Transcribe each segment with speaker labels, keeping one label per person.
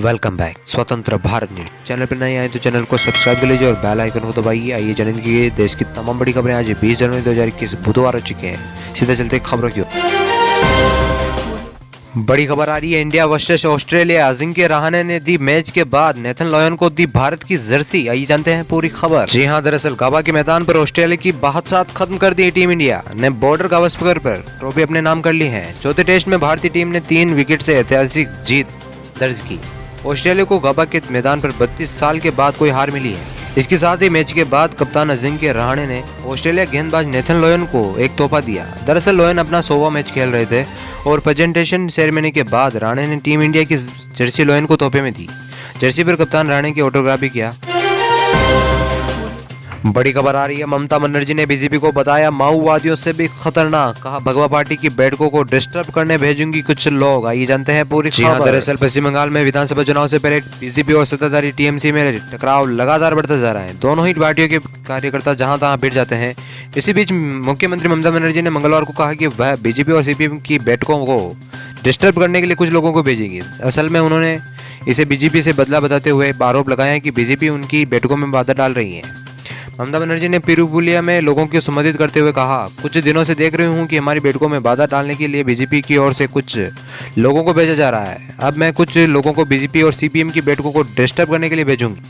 Speaker 1: Welcome back स्वतंत्र Bharat news channel पर नए आए तो चैनल को सब्सक्राइब कर लीजिए और बेल आइकन को दबाइए। आइए जानेंगे देश की तमाम बड़ी खबरें। आज 20 जनवरी 2021 बुधवार हो चुके हैं। सीधे चलते खबरों की ओर। बड़ी खबर आ रही है India versus Australia. Ajinkya Rahane ने दी मैच के बाद नेथन लॉयन को दी भारत की जर्सी। आइए जानते हैं पूरी खबर। जी हां, दरअसल गाबा के मैदान पर ऑस्ट्रेलिया की बात खत्म कर दी। टीम इंडिया ने बॉर्डर गावस्कर पर ट्रॉफी अपने नाम कर ली है। चौथे टेस्ट में भारतीय टीम ने 3 विकेट से ऐतिहासिक जीत दर्ज की। ऑस्ट्रेलिया को गाबा के मैदान पर 32 साल के बाद कोई हार मिली है। इसके साथ ही मैच के बाद कप्तान अजिंक्य रहाणे ने ऑस्ट्रेलिया गेंदबाज नेथन लॉयन को एक तोहफा दिया। दरअसल लॉयन अपना 100वां मैच खेल रहे थे और प्रेजेंटेशन सेरेमनी के बाद रहाणे ने टीम इंडिया की जर्सी लॉयन को तोहफे में दी। जर्सी पर कप्तान रहाणे की ऑटोग्राफ भी किया। बड़ी खबर आ रही है, ममता बनर्जी ने बीजेपी को बताया माओवादियों से भी खतरनाक। कहा भगवा पार्टी की बैठकों को डिस्टर्ब करने भेजूंगी कुछ लोग। आइए जानते हैं पूरी खबर। दरअसल पश्चिम बंगाल में विधानसभा चुनाव से पहले बीजेपी और सत्ताधारी टीएमसी में टकराव लगातार बढ़ता जा रहा है। दोनों ही पार्टियों के कार्यकर्ता जहां तहां भिड़ जाते हैं। इसी बीच मुख्यमंत्री ममता बनर्जी ने मंगलवार को कहा कि वह बीजेपी और सीपीएम की बैठकों को डिस्टर्ब करने के लिए कुछ लोगों को भेजेगी। असल में उन्होंने इसे बीजेपी से बदला बताते हुए आरोप लगाया कि बीजेपी उनकी बैठकों में बाधा डाल रही है। ममता बनर्जी ने पिरुपुलिया में लोगों को संबोधित करते हुए कहा, कुछ दिनों से देख रही हूं कि हमारी बैठकों में बाधा डालने के लिए बीजेपी की ओर से कुछ लोगों को भेजा जा रहा है। अब मैं कुछ लोगों को बीजेपी और सीपीएम की बैठकों को डिस्टर्ब करने के लिए भेजूंगी।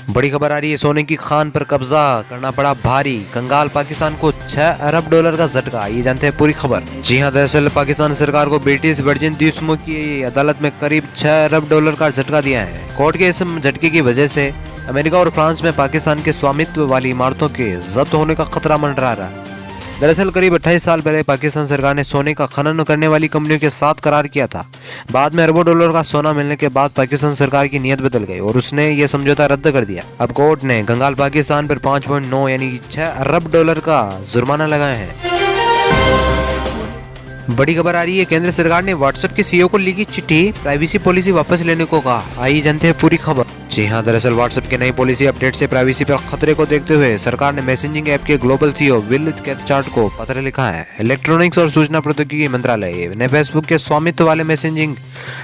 Speaker 1: बड़ी खबर आ रही है, सोने की खान पर कब्जा करना पड़ा भारी। कंगाल पाकिस्तान को $6 अरब का झटका। ये जानते हैं पूरी खबर। जी हां, दरअसल पाकिस्तान सरकार को ब्रिटिश वर्जिन द्वीप की अदालत में करीब $6 अरब का झटका दिया है। कोर्ट के इस झटके की वजह से अमेरिका और फ्रांस में पाकिस्तान के स्वामित्व वाली इमारतों के जब्त होने का खतरा मंडरा रहा है। दरअसल करीब 28 साल पहले पाकिस्तान सरकार ने सोने का खनन करने वाली कंपनियों के साथ करार किया था। बाद में अरबों डॉलर का सोना मिलने के बाद पाकिस्तान सरकार की नीयत बदल गई और उसने ये समझौता रद्द कर दिया। अब कोर्ट ने कंगाल पाकिस्तान पर 5.9 यानी $6 अरब का जुर्माना लगाया है। बड़ी खबर आ रही है, केंद्र सरकार ने व्हाट्सएप के सीईओ को लिखी चिट्ठी, प्राइवेसी पॉलिसी वापस लेने को कहा। आइए जानते हैं पूरी खबर। जी हां, दरअसल व्हाट्सएप की नई पॉलिसी अपडेट से प्राइवेसी पर खतरे को देखते हुए सरकार ने मैसेजिंग ऐप के ग्लोबल सीईओ विल कैथकार्ट को पत्र लिखा है। इलेक्ट्रॉनिक्स और सूचना प्रौद्योगिकी मंत्रालय ने फेसबुक के स्वामित्व वाले मैसेजिंग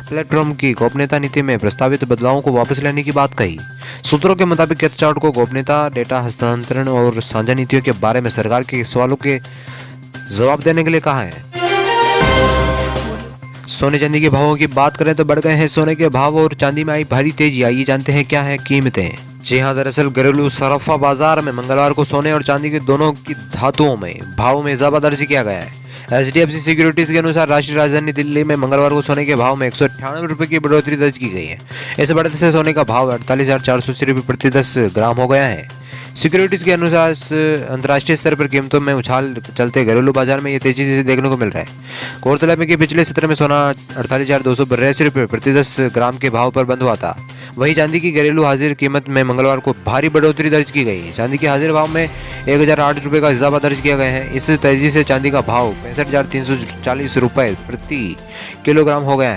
Speaker 1: प्लेटफॉर्म की गोपनीयता नीति में प्रस्तावित बदलावों को वापस लेने की बात कही। सूत्रों के मुताबिक कैथकार्ट को गोपनीयता, डेटा हस्तांतरण और साझा नीतियों के बारे में सरकार के सवालों के जवाब देने के लिए कहा है। सोने चांदी के भावों की बात करें तो बढ़ गए हैं सोने के भाव और चांदी में आई भारी तेजी। आइए जानते हैं क्या है कीमतें। जी हां, दरअसल घरेलू सराफा बाजार में मंगलवार को सोने और चांदी के दोनों की धातुओं में भाव में इजाफा दर्ज किया गया है। HDFC सिक्योरिटीज के अनुसार राष्ट्रीय राजधानी दिल्ली में मंगलवार को सोने के भाव में 198 रुपए की बढ़ोतरी दर्ज की गई है। इस बढ़ते से सोने का भाव 48,480 रुपये प्रति 10 ग्राम हो गया है। सिक्योरिटीज के अनुसार अंतर्राष्ट्रीय स्तर पर कीमतों में उछाल चलते घरेलू बाजार में ये तेजी से देखने को मिल रहा है। गौरतलब है कि पिछले सत्र में सोना 48,282 रुपये प्रति 10 ग्राम के भाव पर बंद हुआ था। वहीं चांदी की घरेलू हाजिर कीमत में मंगलवार को भारी बढ़ोतरी दर्ज की गई है। चांदी के हाजिर भाव में 1,008 रुपये का इजाफा दर्ज किया गया है। इस तेजी से चांदी का भाव 65,340 रुपये प्रति किलोग्राम हो गया है।